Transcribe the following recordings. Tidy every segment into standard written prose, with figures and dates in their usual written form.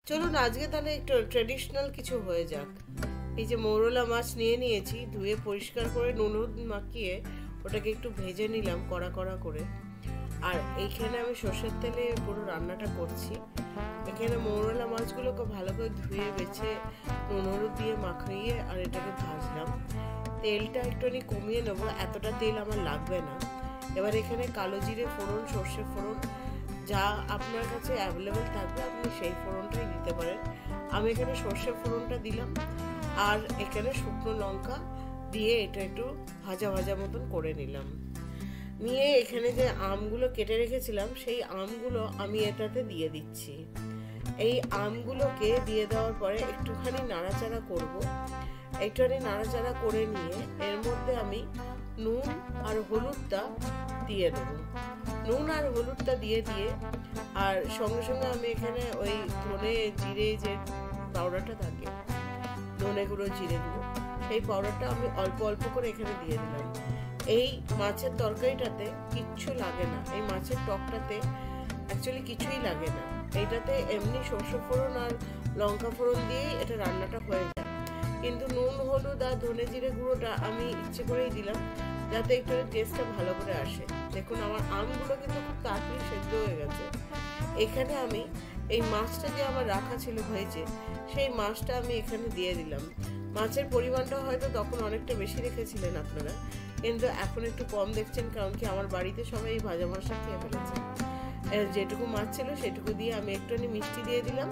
চলুন আজকে তাহলে একটু ট্রেডিশনাল কিছু হয়ে যাক। এই যে মৌরলা মাছ নিয়ে নিয়েছি, ধুয়ে পরিষ্কার করে নুন হলুদ মাখিয়ে ওটাকে একটু ভেজে নিলাম কড়া কড়া করে। আর এইখানে আমি সর্ষের তেলে পুরো রান্নাটা করছি। এখানে মৌরলা মাছগুলোকে ভালো করে ধুয়ে বেছে নুন হলুদ দিয়ে মাখিয়ে আর এটাকে ভাজলাম। তেলটা একটুখানি কমিয়ে নেবো, এতটা তেল আমার লাগবে না। এবার এখানে কালো জিরে ফোড়ন, সর্ষে ফোড়ন, যা আপনার কাছে অ্যাভেলেবেল থাকবে আপনি সেই ফোড়নটাই দিতে পারেন। আমি এখানে সর্ষে ফোড়নটা দিলাম আর এখানে শুকনো লঙ্কা দিয়ে এটা একটু ভাজা ভাজা মতন করে নিলাম। নিয়ে এখানে যে আমগুলো কেটে রেখেছিলাম সেই আমগুলো আমি এটাতে দিয়ে দিচ্ছি। এই আমগুলোকে দিয়ে দেওয়ার পরে একটুখানি নাড়াচাড়া করব। একটুখানি নাড়াচাড়া করে নিয়ে এর মধ্যে আমি নুন আর হলুদটা দিয়ে দেবো। নুন আর হলুদটা দিয়ে আর সঙ্গে সঙ্গে আমি এখানে ওই ধনে জিরে যে পাউডারটা থাকে, ধনে গুঁড়ো জিরে গুঁড়ো, সেই পাউডারটা আমি অল্প অল্প করে এখানে দিয়ে দিলাম। এই মাছের তরকারিটাতে কিচ্ছু লাগে না, এই মাছের টকটাতে অ্যাকচুয়ালি কিছুই লাগে না। এইটাতে এমনি সর্ষে ফোড়ন আর লঙ্কা ফোড়ন দিয়েই এটা রান্নাটা হয়ে যায়। কিন্তু নুন হলুদ আর ধনে জিরে গুঁড়োটা আমি ইচ্ছে করেই দিলাম যাতে একটু টেস্টটা ভালো করে আসে। দেখুন আমার আমগুলো কিন্তু খুব তাড়াতাড়ি সেদ্ধ হয়ে গেছে। এখানে আমি এই মাছটা যে আমার রাখা ছিল ভেজে, সেই মাছটা আমি এখানে দিয়ে দিলাম। মাছের পরিমাণটা হয়তো তখন অনেকটা বেশি রেখেছিলেন আপনারা, কিন্তু এখন একটু কম দেখছেন, কারণ কি আমার বাড়িতে সবাই এই ভাজা মাছটা খেয়ে ফেলেছে। যেটুকু মাছ ছিল সেটুকু দিয়ে আমি একটুখানি মিষ্টি দিয়ে দিলাম,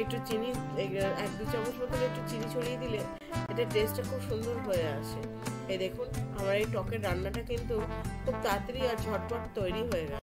একটু চিনি, 1-2 চামচ মতন একটু চিনি ছড়িয়ে দিলে এটা টেস্টটা খুব সুন্দর হয়ে আসে। এই দেখুন আমার এই টকের রান্নাটা কিন্তু খুব তাড়াতাড়ি আর ঝটপট তৈরি হয়ে গেল।